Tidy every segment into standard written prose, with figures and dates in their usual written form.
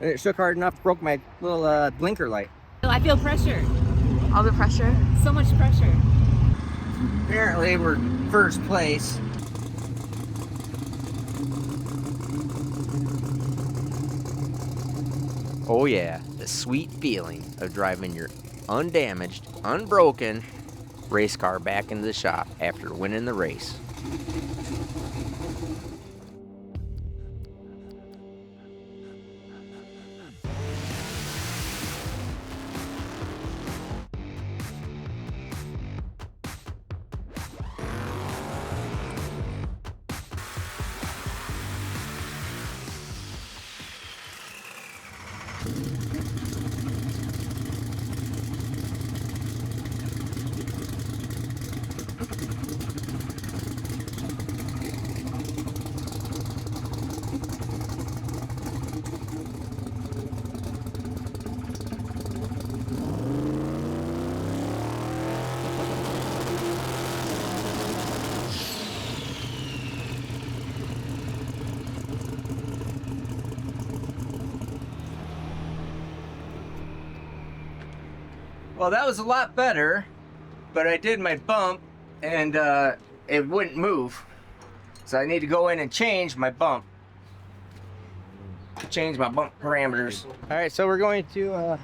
And it shook hard enough, broke my little blinker light. I feel pressure. All the pressure? So much pressure. Apparently we're first place. Oh yeah, the sweet feeling of driving your undamaged, unbroken race car back into the shop after winning the race. Well, that was a lot better, but I did my bump and it wouldn't move. So I need to go in and change my bump. Change my bump parameters. All right, so we're going to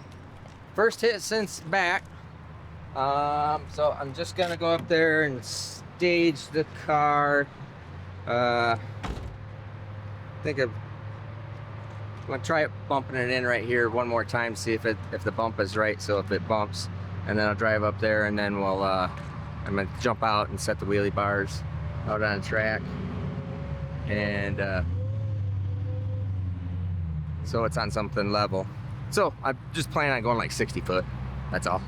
first hit since back. So I'm just gonna go up there and stage the car. I think I'm gonna try bumping it in right here one more time, see if the bump is right. So if it bumps, and then I'll drive up there, and then we'll I'm gonna jump out and set the wheelie bars out on the track, and so it's on something level. So I'm just planning on going like 60 foot. That's all.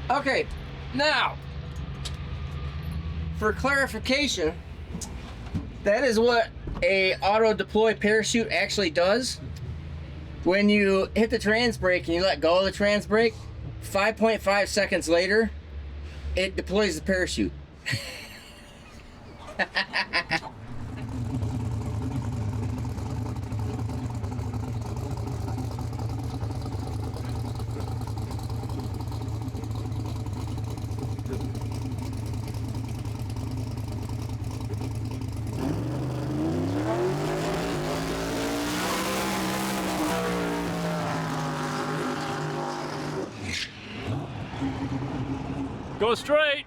Okay, now for clarification, that is what a auto deploy parachute actually does. When you hit the trans brake and you let go of the trans brake, 5.5 seconds later, it deploys the parachute. Go straight.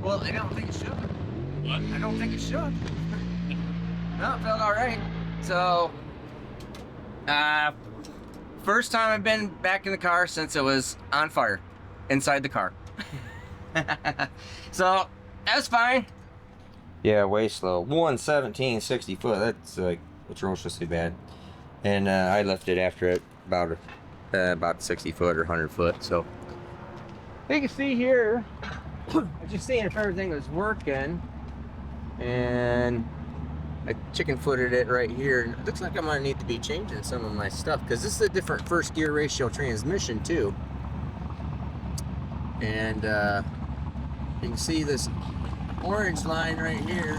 Well, I don't think it should. What? I don't think it should. No, it felt all right. So, first time I've been back in the car since it was on fire inside the car. So, that's fine. Yeah, way slow. 117, 60 foot. That's like atrociously bad. And I left it after it about 60 foot or 100 foot. So, you can see here. I'm just seeing if everything was working, and I chicken footed it right here. And it looks like I'm gonna need to be changing some of my stuff because this is a different first gear ratio transmission too. And you can see this orange line right here.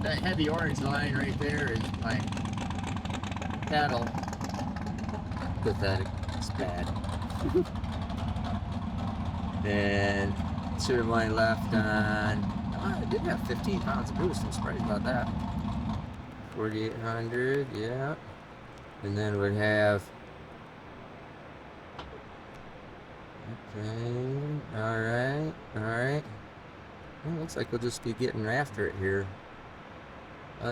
That heavy orange line right there is my pedal. Pathetic. It's bad. And should have only left on, oh, I did have 15 pounds of boost. I'm surprised about that. 4,800, yeah. And then we'd have Okay, alright, alright. Well, looks like we'll just be getting after it here.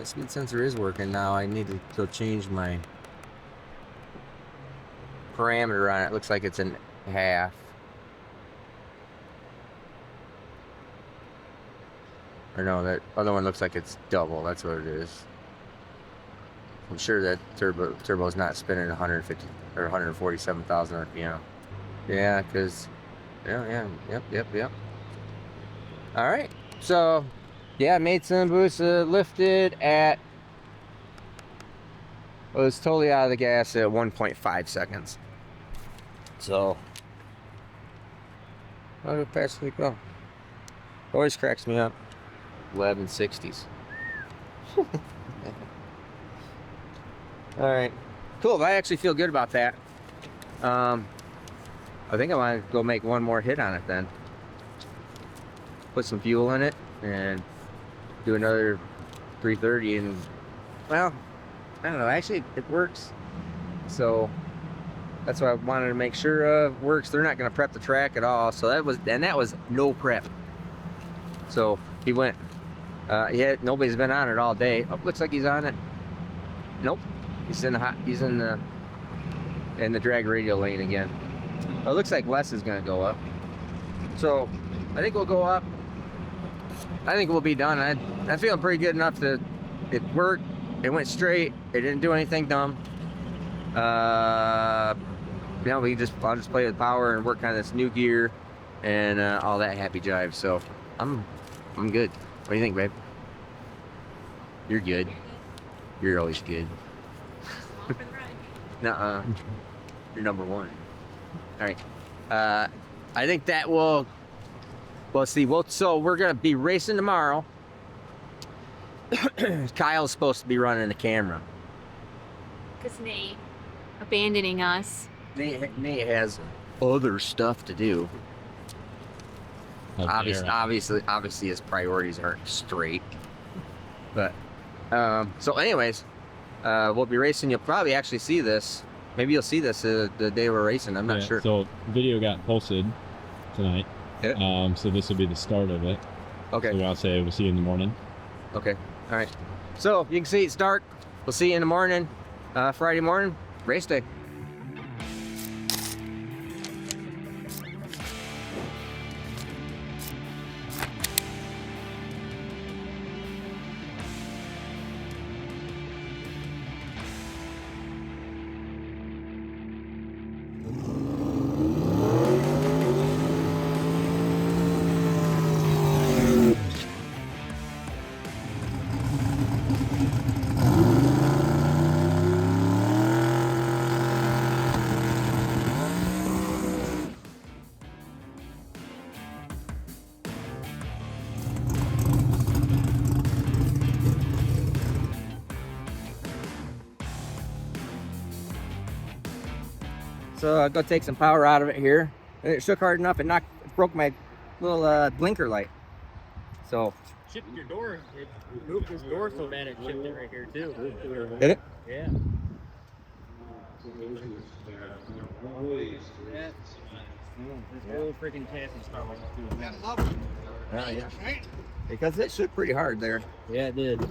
Speed sensor is working now. I need to go change my parameter on it. Looks like it's in half. Or no, that other one looks like it's double. That's what it is. I'm sure that turbo's not spinning 150 or 147,000 RPM. Yeah, because yep. All right, so yeah, made some boosts, lifted at, well, it's totally out of the gas at 1.5 seconds. So how fast did it go? Always cracks me up. 1160s. All right, cool. I actually feel good about that. I think I want to go make one more hit on it then. Put some fuel in it and do another 330, and well, I don't know. Actually, it works. So that's why I wanted to make sure works. They're not going to prep the track at all. So that was no prep. So he went. Yeah, nobody's been on it all day. Oh, looks like he's on it. Nope. He's in the drag radial lane again. Oh, it looks like Wes is gonna go up. So I think we'll go up. I think we'll be done. I'm feeling pretty good enough that it worked. It went straight. It didn't do anything dumb. I'll just play with power and work on this new gear and all that happy jive. So I'm good. What do you think, babe? You're good. You're always good. Nuh-uh. You're number one. All right. I think that will. Well, see. Well, so we're gonna be racing tomorrow. Kyle's supposed to be running the camera. Because Nate abandoning us. Nate has other stuff to do. Obviously, his priorities aren't straight. But so, anyways, we'll be racing. You'll probably actually see this. Maybe you'll see this the day we're racing. I'm not sure. So, video got posted tonight. Yeah. So this will be the start of it. Okay. So I'll say we'll see you in the morning. Okay. All right. So you can see it's dark. We'll see you in the morning. Friday morning, race day. So I'll go take some power out of it here. It shook hard enough, it broke my little blinker light. So Shifted your door. It moved this door so bad it shifted it right here too. did it? Yeah. This whole freaking chassis start like too. Yeah. Because it shook pretty hard there. Yeah, it did.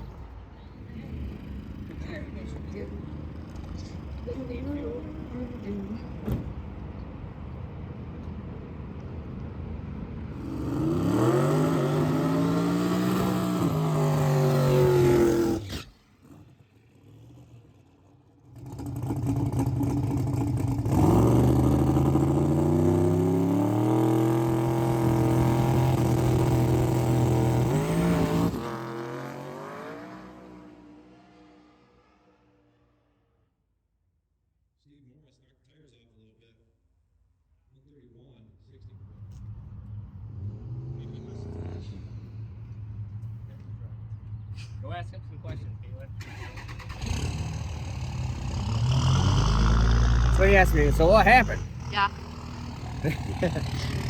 Go ask him some questions, Caleb. So he asked me, so what happened? Yeah.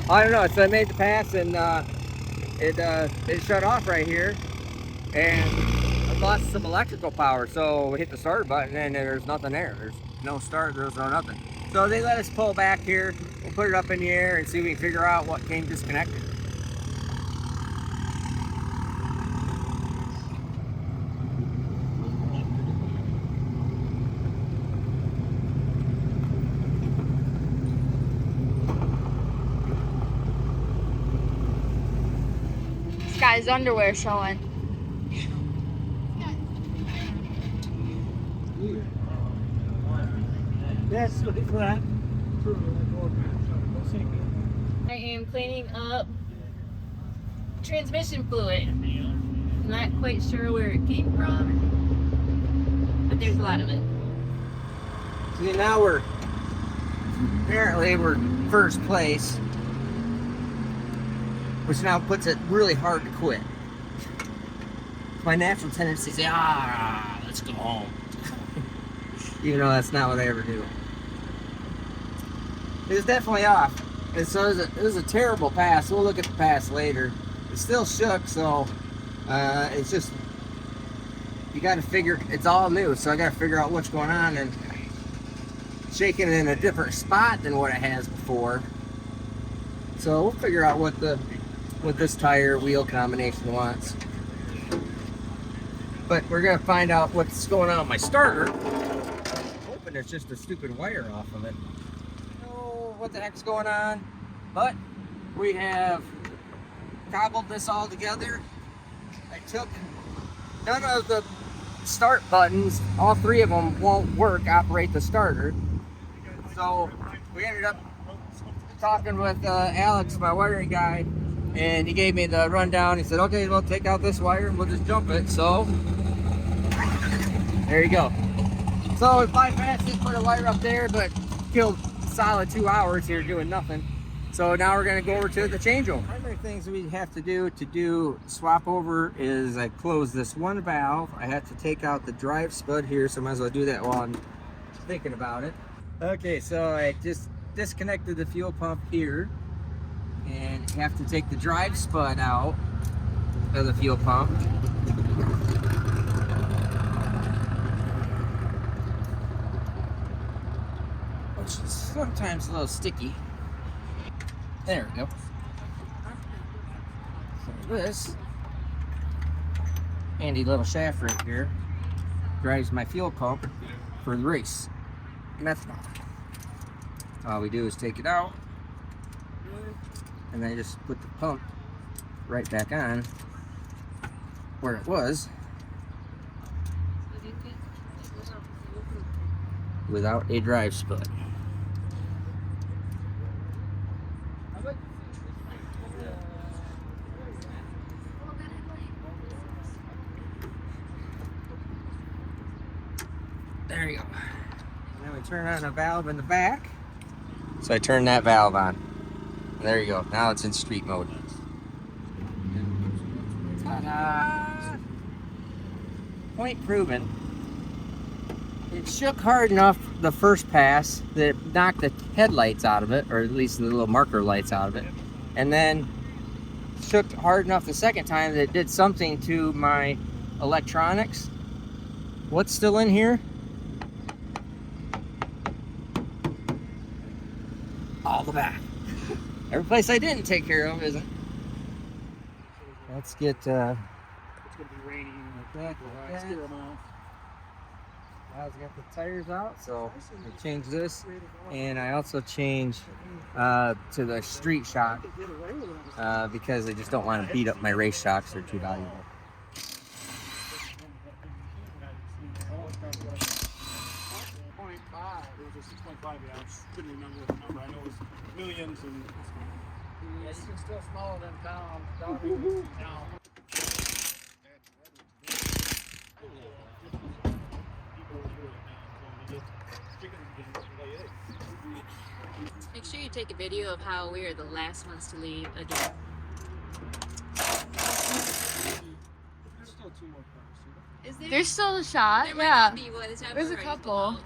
I don't know. So I made the pass and it shut off right here, and I lost some electrical power. So we hit the start button and there's nothing there. There's no start. There's no nothing. So they let us pull back here. We'll put it up in the air and see if we can figure out what came disconnected. This guy's underwear showing. Yes, look for that. I am cleaning up transmission fluid. Not quite sure where it came from, but there's a lot of it. See, now we're first place, which now puts it really hard to quit. My natural tendency is to say, let's go home. Even though that's not what I ever do. It was definitely off. And so it was a terrible pass. We'll look at the pass later. It still shook, so it's just, you got to figure, it's all new, so I got to figure out what's going on, and shaking it in a different spot than what it has before. So we'll figure out what this tire wheel combination wants. But we're gonna find out what's going on with my starter. Hoping it's just a stupid wire off of it. Oh, what the heck's going on? But we have cobbled this all together. I took none of the start buttons. All three of them won't operate the starter. So we ended up talking with Alex, my wiring guy, and he gave me the rundown. He said, okay, we'll take out this wire and we'll just jump it. So there you go. So in 5 minutes, just put a wire up there, but killed a solid 2 hours here doing nothing. So now we're gonna go over to the changeover. Primary things we have to do swap over is I close this one valve. I have to take out the drive spud here, so I might as well do that while I'm thinking about it. Okay, so I just disconnected the fuel pump here and have to take the drive spud out of the fuel pump. Which is sometimes a little sticky. There we go. So this handy little shaft right here drives my fuel pump for the race methanol. All we do is take it out and then just put the pump right back on where it was without a drive spud. There you go. And then we turn on a valve in the back. So I turn that valve on. And there you go. Now it's in street mode. Ta-da! Point proven. It shook hard enough the first pass that it knocked the headlights out of it, or at least the little marker lights out of it. And then shook hard enough the second time that it did something to my electronics. What's still in here? All the back. Every place I didn't take care of isn't. Let's get It's gonna be raining. like that. Steer them off. I got the tires out, so I changed this, and I also changed to the street shock because I just don't want to beat up my race shocks. They're too valuable. 6.5, yeah, I couldn't remember the number. I know it was millions and. Yeah, you can still smaller than pound. Make sure you take a video of how we are the last ones to leave again. There's still 2 more cars. Is there? There's still a shot. There might Yeah. not be by the time There's we're a ready to couple. go out.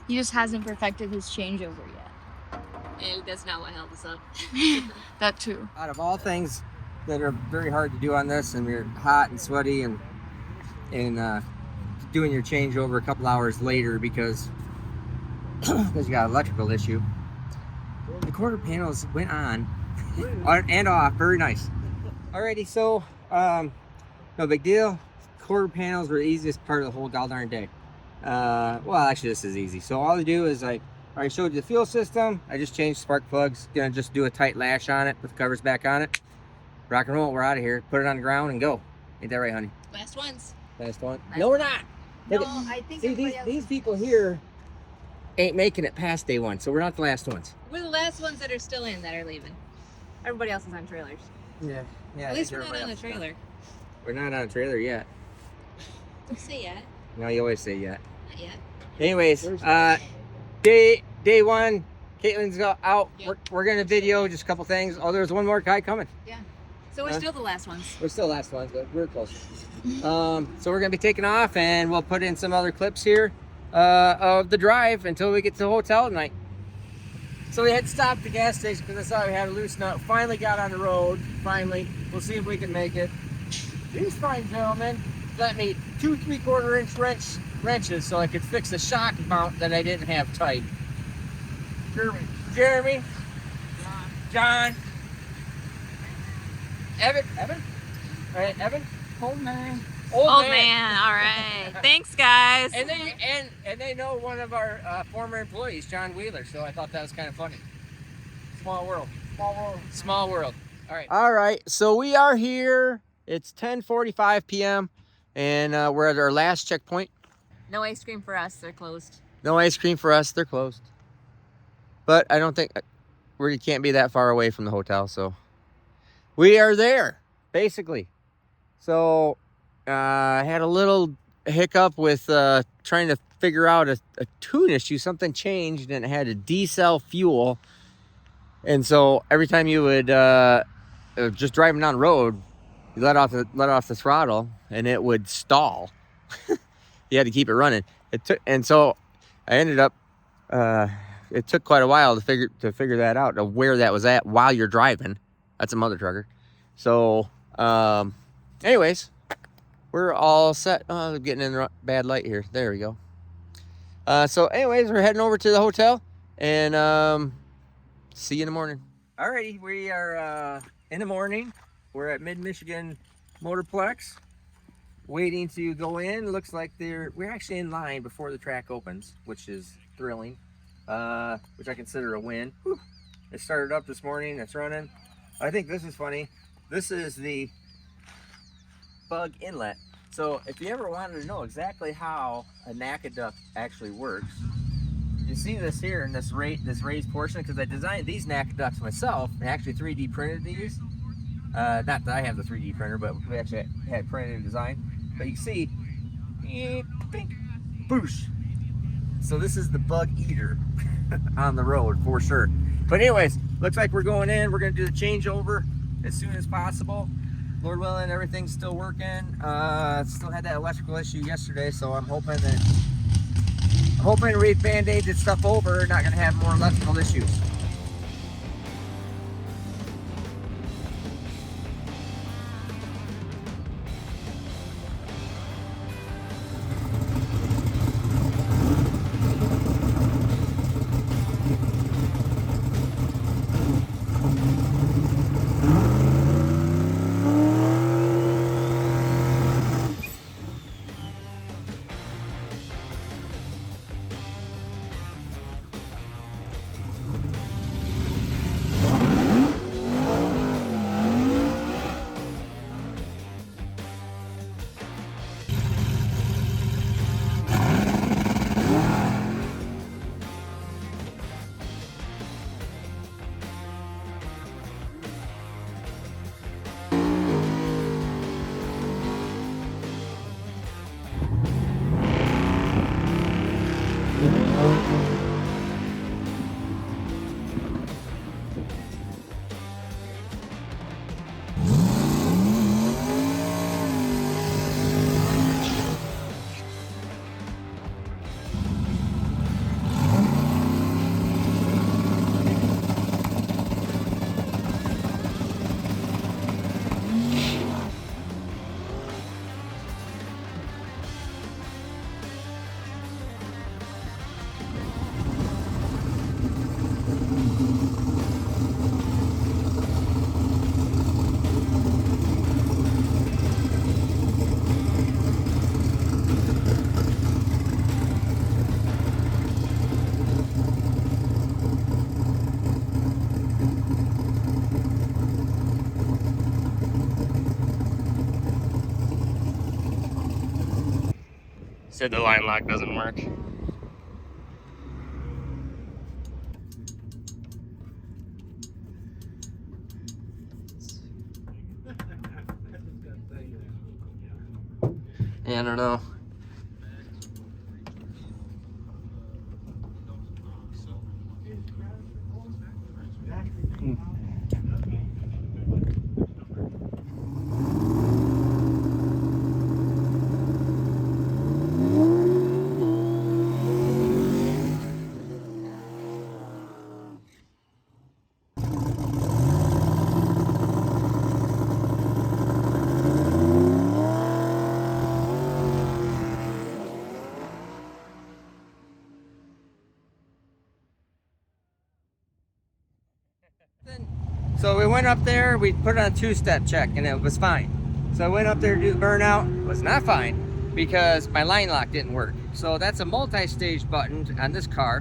He just hasn't perfected his changeover yet. And that's not what held us up. That too. Out of all things that are very hard to do on this, and you're hot and sweaty, and doing your changeover a couple hours later because because you got an electrical issue. The quarter panels went on and off. Very nice. Alrighty, so no big deal. Quarter panels were the easiest part of the whole goddamn day. Well, actually, this is easy. So all I do is I already showed you the fuel system. I just changed spark plugs. Gonna just do a tight lash on it, put the covers back on it. Rock and roll. We're out of here. Put it on the ground and go. Ain't that right, honey? Last ones. Last one. No, we're not. No, Look at- I think See, everybody else these is. people here ain't making it past day one, so we're not the last ones. We're the last ones that are still in that are leaving. Everybody else is on trailers. Yeah. At least we're not on a trailer. We're not on a trailer yet. Don't say yet. No, you always say yet. Not yet. Anyways, day one, Caitlin's out. Yeah. We're gonna video just a couple things. Oh, there's one more guy coming. So we're Huh? still the last ones. We're still last ones, but we're close. So we're gonna be taking off, and we'll put in some other clips here of the drive until we get to the hotel tonight. So we had to stop at the gas station because I thought we had a loose nut. Finally got on the road. Finally, we'll see if we can make it. These fine gentlemen let me 2 3/4 inch wrenches so I could fix a shock mount that I didn't have tight. Jeremy, John, Evan, all right, Evan, old man. Old man. All right. Thanks, guys. And they know one of our former employees, John Wheeler. So I thought that was kind of funny. Small world. Small world. Small world. All right. All right. So we are here. It's 10:45 p.m. and we're at our last checkpoint. No ice cream for us. They're closed. No ice cream for us. They're closed. But I don't think we can't be that far away from the hotel. So we are there, basically. So I had a little hiccup with trying to figure out a tune issue. Something changed and it had a decel fuel. And so every time you would just driving down the road, you let off the throttle and it would stall. You had to keep it running. And so I ended up it took quite a while to figure that out, of where that was at while you're driving. That's a mother trucker. So anyways, we're all set. Oh, I'm getting in the bad light here. There we go. So anyways, we're heading over to the hotel and see you in the morning. Alrighty, we are in the morning. We're at Mid-Michigan Motorplex, waiting to go in. Looks like we're actually in line before the track opens, which is thrilling, which I consider a win. Whew. It started up this morning. It's running. I think this is funny. This is the bug inlet. So if you ever wanted to know exactly how a NACA duct actually works, you see this here in this raised portion, because I designed these NACA ducts myself and actually 3D printed these. Not that I have the 3D printer, but we actually had printed and designed. But you can see, bink, boosh. So this is the bug eater on the road for sure. But anyways, looks like we're going in. We're going to do the changeover as soon as possible. Lord willing, everything's still working. Still had that electrical issue yesterday, so I'm hoping we've band-aided stuff over. Not going to have more electrical issues. said the line lock doesn't work. Yeah, I don't know. So we went up there, we put on a two-step check and it was fine. So I went up there to do the burnout, it was not fine because my line lock didn't work. So that's a multi-stage button on this car,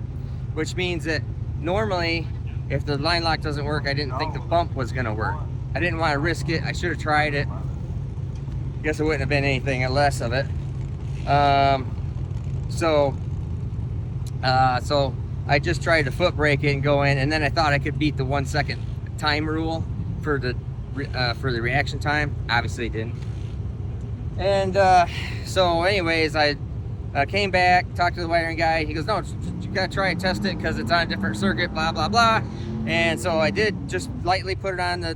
which means that normally if the line lock doesn't work, I didn't think the bump was gonna work. I didn't want to risk it, I should have tried it. Guess it wouldn't have been anything less of it. So I just tried to foot brake it and go in, and then I thought I could beat the 1 second time rule for the reaction time. Obviously it didn't. And so anyways, I came back, talked to the wiring guy. He goes, no, you gotta try and test it because it's on a different circuit, blah blah blah. And so I did just lightly put it on the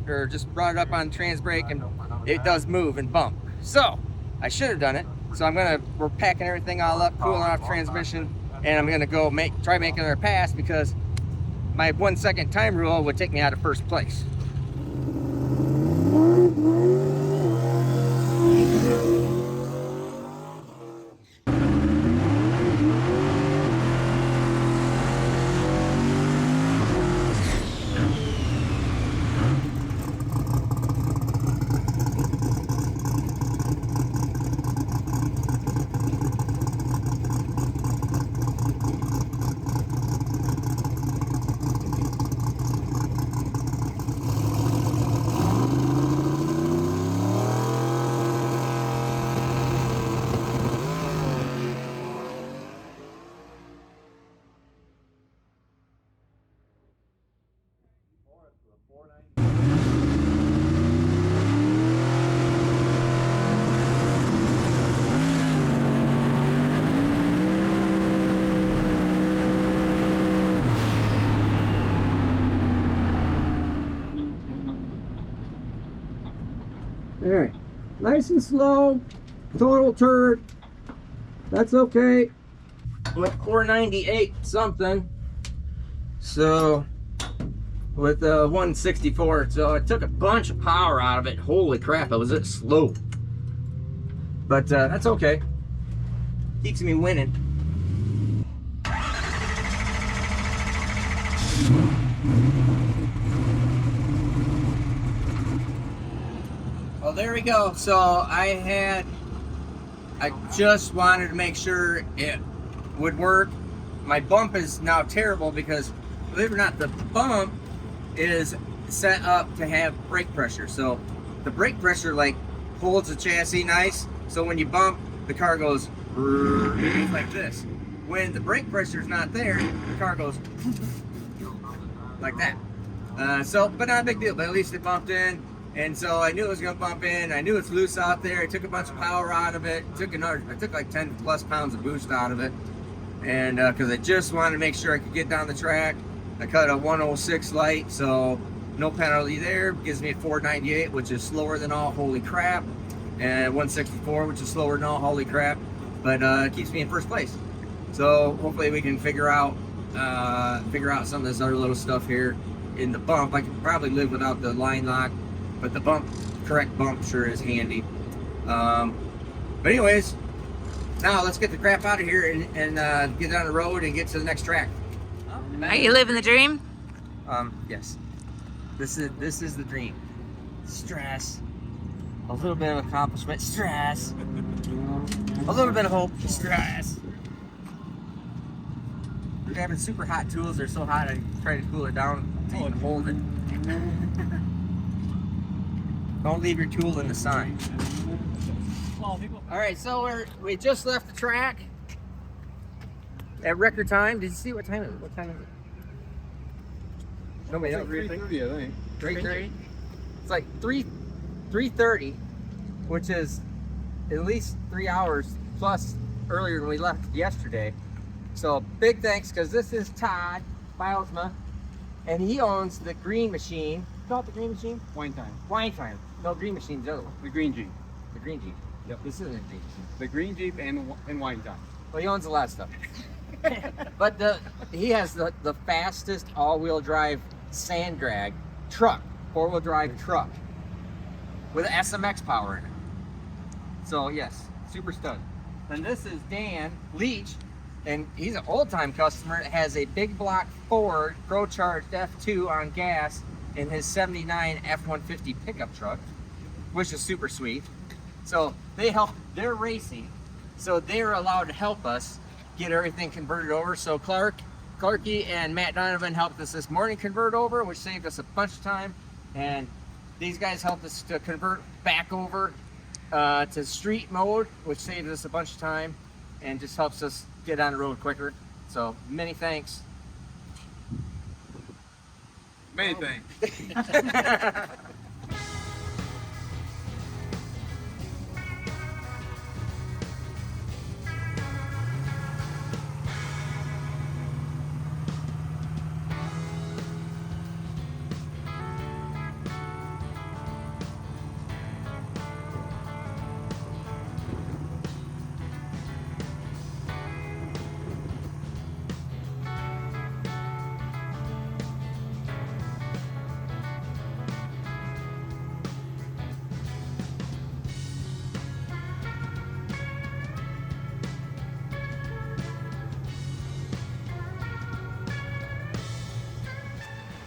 or just brought it up on trans brake, and it does move and bump. So I should have done it. So we're packing everything all up, cooling off transmission, and I'm gonna go try making another pass because my 1 second time rule would take me out of first place. Alright, nice and slow, total turd, that's okay. With 498 something, so with 164, so it took a bunch of power out of it. Holy crap, it was slow. But that's okay, keeps me winning. Well, there we go. So I just wanted to make sure it would work. My bump is now terrible because, believe it or not, the bump is set up to have brake pressure. So the brake pressure like holds the chassis nice. So when you bump, the car goes like this. When the brake pressure is not there, the car goes like that. But not a big deal. But at least it bumped in. And so I knew it was gonna bump in. I knew it's loose out there. I took a bunch of power out of it. I took like 10 plus pounds of boost out of it. And because I just wanted to make sure I could get down the track. I cut a 106 light, so no penalty there. Gives me a 498, which is slower than all holy crap. And 164, which is slower than all holy crap. But it keeps me in first place. So hopefully we can figure out some of this other little stuff here in the bump. I could probably live without the line lock. But the correct bump sure is handy. But anyways, now let's get the crap out of here and get on the road and get to the next track. Are you living the dream? Yes. This is the dream. Stress. A little bit of accomplishment. Stress. A little bit of hope. Stress. We're having super hot tools. They're so hot I try to cool it down to even hold it. Don't leave your tool in the sun. small people. All right, so we just left the track at record time. Did you see what time is it? What time is it? Nobody knows. 3:30, I think. 3:30. It's like 3:30, which is at least 3 hours plus earlier than we left yesterday. So big thanks, because this is Todd Bilesma, and he owns the Green Machine. Call it the Green Machine? Wine time. Wine Time. No, Green Machine's the other one. The green Jeep. The Green Jeep. Yep. This isn't a Green Jeep. The green Jeep and wine time. Well, he owns a lot of stuff. But he has the fastest all-wheel drive sand drag truck, 4-wheel drive truck with SMX power in it. So yes, super stud. Then this is Dan Leach, and he's an old-time customer. Has a big block Ford Pro-Charged F2 on gas in his 79 F-150 pickup truck, which is super sweet. So they're racing, so they're allowed to help us get everything converted over. So Clarky and Matt Donovan helped us this morning convert over, which saved us a bunch of time. And these guys helped us to convert back over to street mode, which saves us a bunch of time and just helps us get on the road quicker. So many thanks. Many thanks.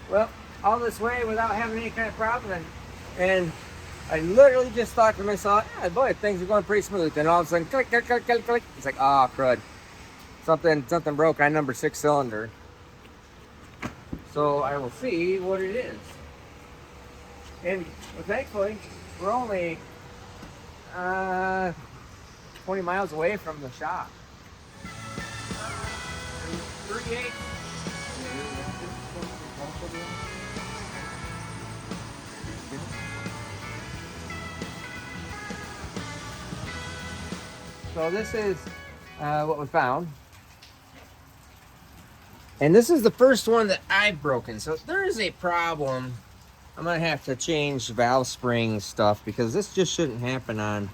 Well, all this way without having any kind of problem, and I literally just thought to myself, yeah, boy, things are going pretty smooth. And all of a sudden, click, click, click, click, click. It's like, oh, crud. Something broke on number 6 cylinder. So I will see what it is. And well, thankfully, we're only 20 miles away from the shop. 38. So this is what we found. And this is the first one that I've broken. So if there is a problem, I'm going to have to change valve spring stuff, because this just shouldn't happen on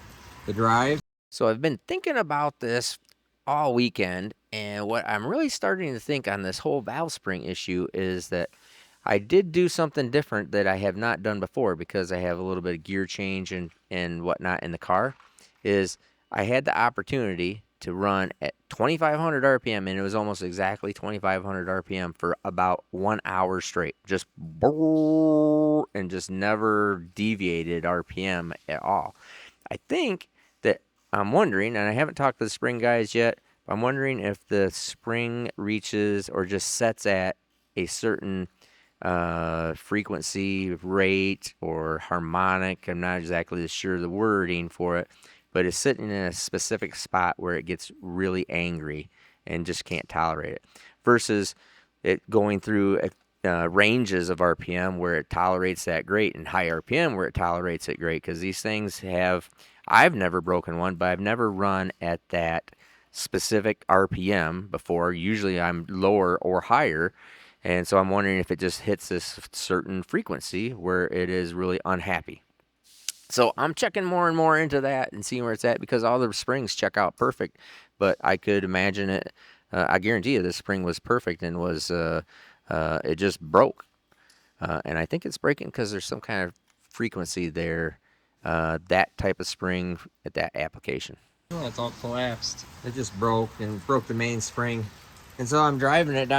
the drive. So I've been thinking about this all weekend, and what I'm really starting to think on this whole valve spring issue is that I did do something different that I have not done before, because I have a little bit of gear change and whatnot in the car. Is I had the opportunity to run at 2,500 RPM, and it was almost exactly 2,500 RPM for about 1 hour straight. Just and just never deviated RPM at all. I think that I'm wondering, and I haven't talked to the spring guys yet, but I'm wondering if the spring reaches or just sets at a certain frequency, rate, or harmonic. I'm not exactly sure the wording for it, but it's sitting in a specific spot where it gets really angry and just can't tolerate it, versus it going through ranges of RPM where it tolerates that great, and high RPM where it tolerates it great. Because these things I've never broken one, but I've never run at that specific RPM before. Usually I'm lower or higher, and so I'm wondering if it just hits this certain frequency where it is really unhappy. So I'm checking more and more into that and seeing where it's at, because all the springs check out perfect. But I could imagine it. I guarantee you this spring was perfect and was it just broke. And I think it's breaking because there's some kind of frequency there, that type of spring at that application. Oh, it's all collapsed. It just broke the main spring. And so I'm driving it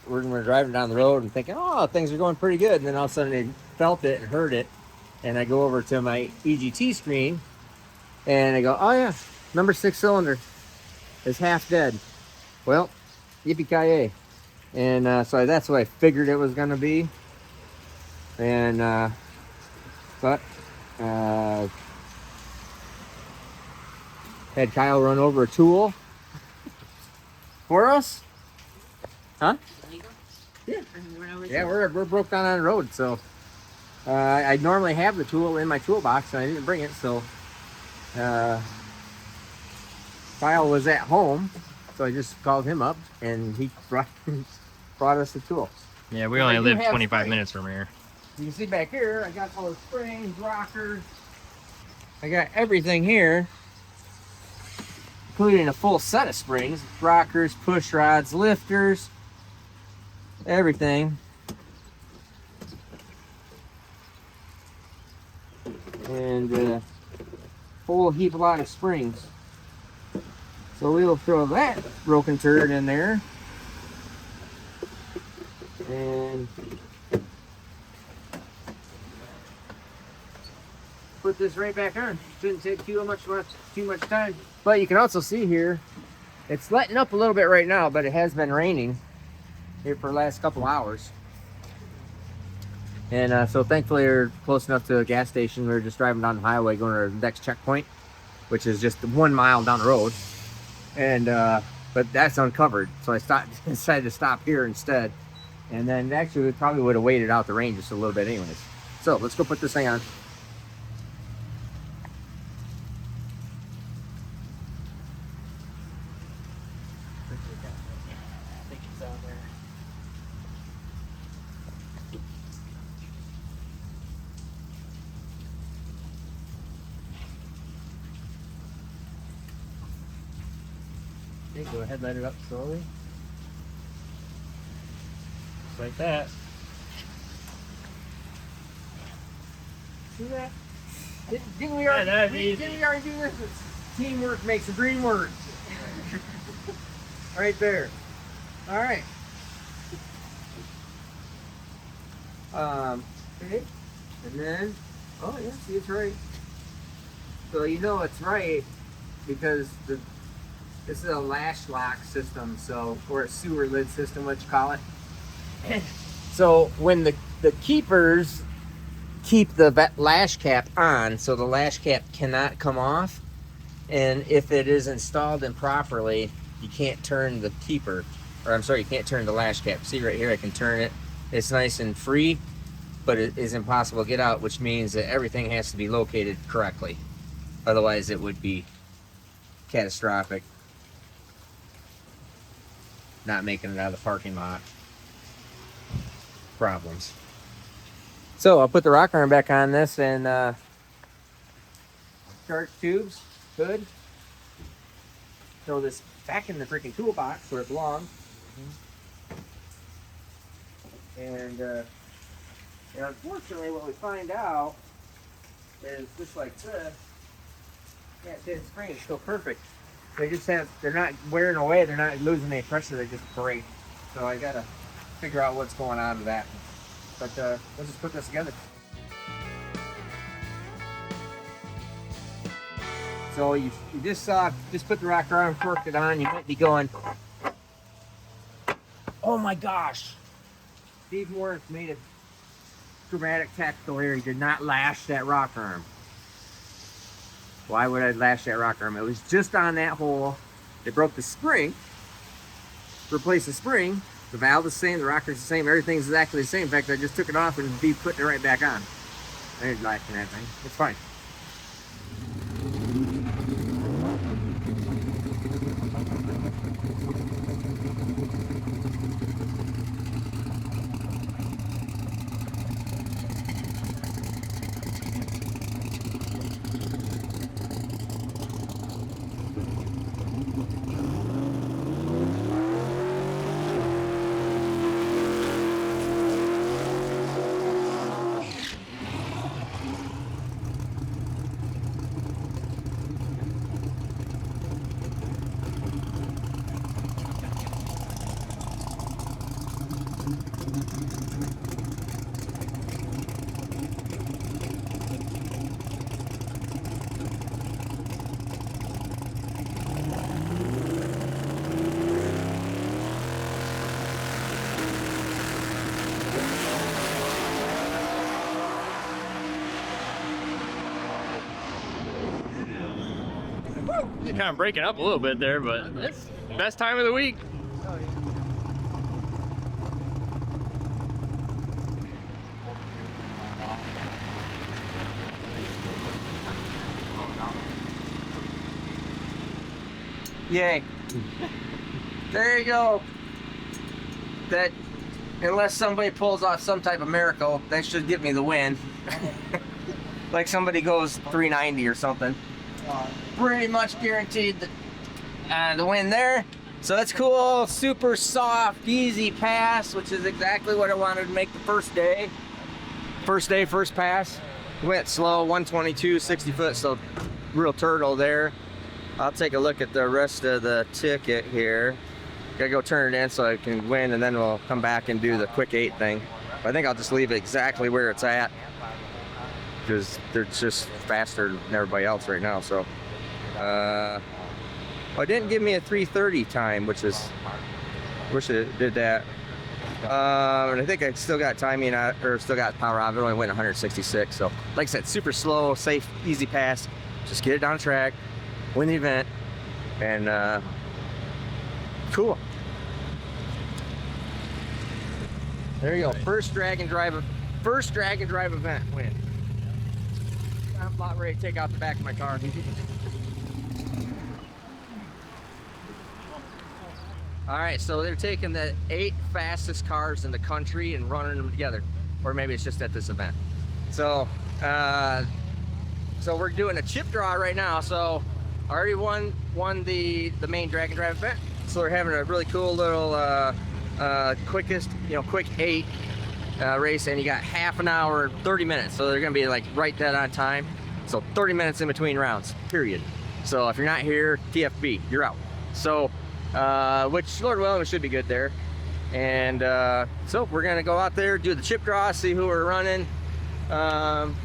we're driving down the road and thinking, oh, things are going pretty good. And then all of a sudden I felt it and heard it. And I go over to my EGT screen and I go, oh yeah, number 6 cylinder is half dead. Well, yippee-ki-yay. And so that's what I figured it was going to be. And, but Had Kyle run over a tool for us. Huh? Yeah. Yeah, we're broke down on the road, so I normally have the tool in my toolbox, and I didn't bring it, so Kyle was at home, so I just called him up, and he brought us the tool. Yeah, we only live 25 springs. minutes from here. You can see back here, I got all the springs, rockers. I got everything here, including a full set of springs, rockers, push rods, lifters, everything. And a whole heap lot of springs. So we'll throw that broken turd in there. And put this right back on. Shouldn't take too much time. But you can also see here, it's letting up a little bit right now, but it has been raining here for the last couple hours. And so thankfully we're close enough to a gas station. We were just driving down the highway going to the next checkpoint, which is just 1 mile down the road. And but that's uncovered, so I decided to stop here instead. And then actually we probably would have waited out the rain just a little bit anyways. So let's go put this thing on. Okay, go ahead, let it up slowly. Just like that. See that? Didn't we already do this? Teamwork makes the dream work. Right there. All right. Okay. And then, oh yeah, see, it's right. So you know it's right because this is a lash lock system, so, or a sewer lid system, what you call it. So when the keepers keep the lash cap on, so the lash cap cannot come off, and if it is installed improperly, you can't turn the keeper, or I'm sorry, you can't turn the lash cap. See right here, I can turn it. It's nice and free, but it is impossible to get out, which means that everything has to be located correctly. Otherwise it would be catastrophic. Not making it out of the parking lot. Problems. So I'll put the rock arm back on this and charge tubes. Good. Throw this back in the freaking toolbox where it belongs. And unfortunately what we find out is just like this. Yeah, this spring is still perfect. They're not wearing away, they're not losing any pressure, they just break. So I gotta figure out what's going on with that. But let's just put this together. So you just put the rocker on, forked it on, you might be going, oh my gosh, Steve Morris made a dramatic tactical error. He did not lash that rock arm. Why would I lash that rock arm? It was just on that hole. They broke the spring, replaced the spring. The valve is the same, the rocker's the same, everything's exactly the same. In fact, I just took it off and be putting it right back on. I didn't lashing that thing. It's fine. kind of breaking up a little bit there, but it's best time of the week. Yay. There you go. That, unless somebody pulls off some type of miracle, that should give me the win. Like somebody goes 390 or something. Pretty much guaranteed the win there. So that's cool. Super soft, easy pass, which is exactly what I wanted to make the first day. First day, first pass. Went slow, 122, 60 foot, so real turtle there. I'll take a look at the rest of the ticket here. Gotta go turn it in so I can win, and then we'll come back and do the quick 8 thing. But I think I'll just leave it exactly where it's at, because they're just faster than everybody else right now. So, well, it didn't give me a 3:30 time, which is, wish it did that. And I think I still got timing out, or still got power on. It only went 166. So, like I said, super slow, safe, easy pass. Just get it down the track, win the event, and cool. There you go. First drag and drive event win. I'm about ready to take out the back of my car. All right, so they're taking the 8 fastest cars in the country and running them together, or maybe it's just at this event. So, so we're doing a chip draw right now. So, I already won the main drag and drive event. So we're having a really cool little quick 8 race, and you got half an hour, 30 minutes. So they're gonna be like right dead on time. So 30 minutes in between rounds, period. So if you're not here, TFB, you're out. So, which Lord willing, should be good there. And so we're gonna go out there, do the chip draw, see who we're running, and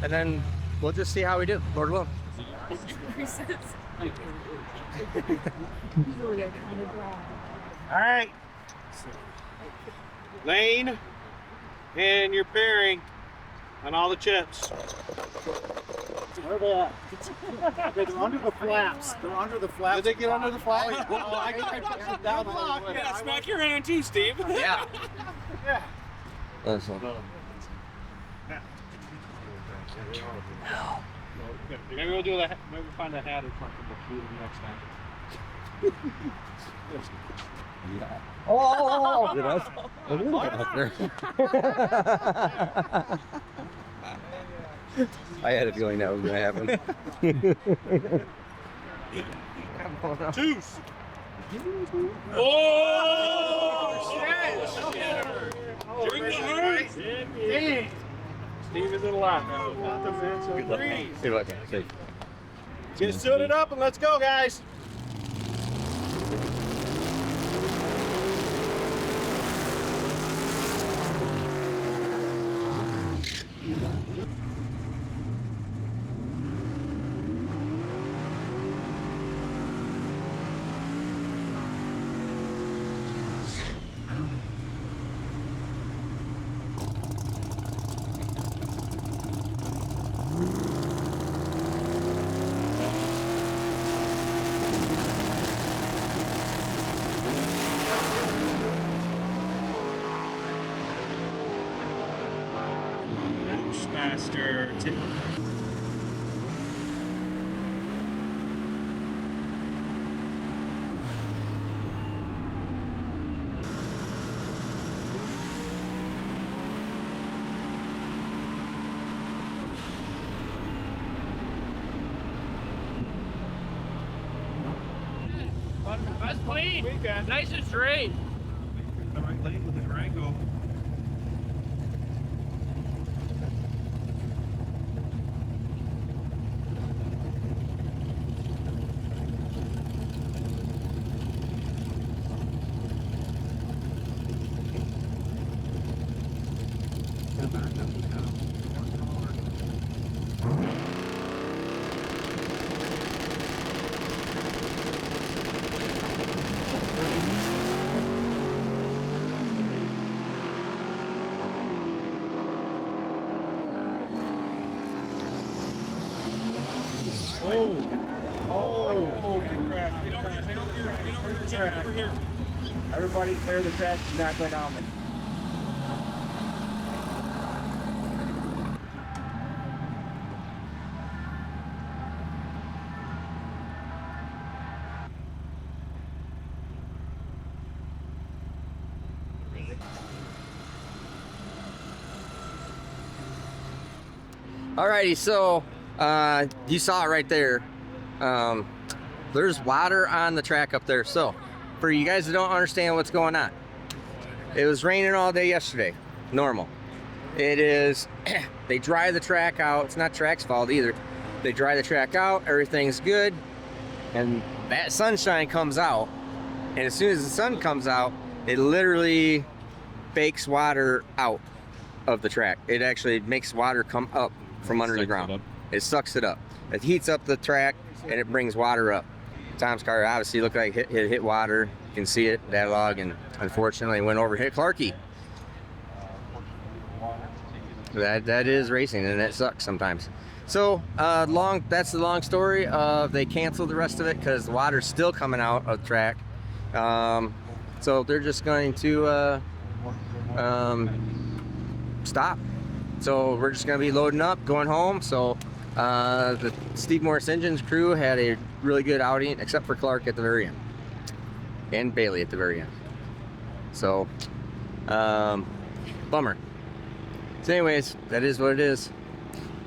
then we'll just see how we do, Lord willing. All right, lane and your pairing on all the chips. Where are they at? They're under the flaps. They're under the flaps. Did they get under the flaps? Well, I pushed them down. Yeah, smack your hand too, Steve. Yeah. Yeah. That's one. Maybe we'll do that. Maybe we'll find a hat or something to do next time. Oh! I had a feeling that was going to happen. Juice. Oh! Drink the hurt. Steve is in a lot now. Good luck. Good luck. Safe. Get suited up and let's go, guys. Master. That's clean. Nice and straight. The right lane with the Durango. Oh! Everybody clear the track. Do not go down there. Alrighty, so you saw it right there. There's water on the track up there. So for you guys that don't understand what's going on, it was raining all day yesterday. Normal. It is. They dry the track out. It's not track's fault either. They dry the track out. Everything's good, and that sunshine comes out. And as soon as the sun comes out, it literally bakes water out of the track. It actually makes water come up from under the ground. It sucks it up. It heats up the track and it brings water up. Tom's car obviously looked like it hit water. You can see it, that log, and unfortunately went over, hit Clarkie. That is racing, and it sucks sometimes. So that's the long story. They canceled the rest of it because the water's still coming out of the track. So they're just going to stop. So we're just going to be loading up, going home. So the Steve Morris Engines crew had a really good outing, except for Clark at the very end, and Bailey at the very end. So bummer. So anyways, that is what it is.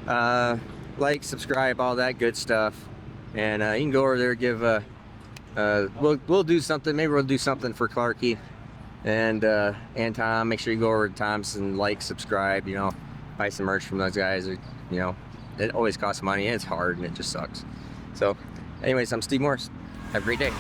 Like, subscribe, all that good stuff, and you can go over there, give we'll do something. Maybe we'll do something for Clarkie and Tom. Make sure you go over to Tom's and like, subscribe, you know, buy some merch from those guys. You know, it always costs money, and it's hard, and it just sucks. So anyways, I'm Steve Morris. Have a great day.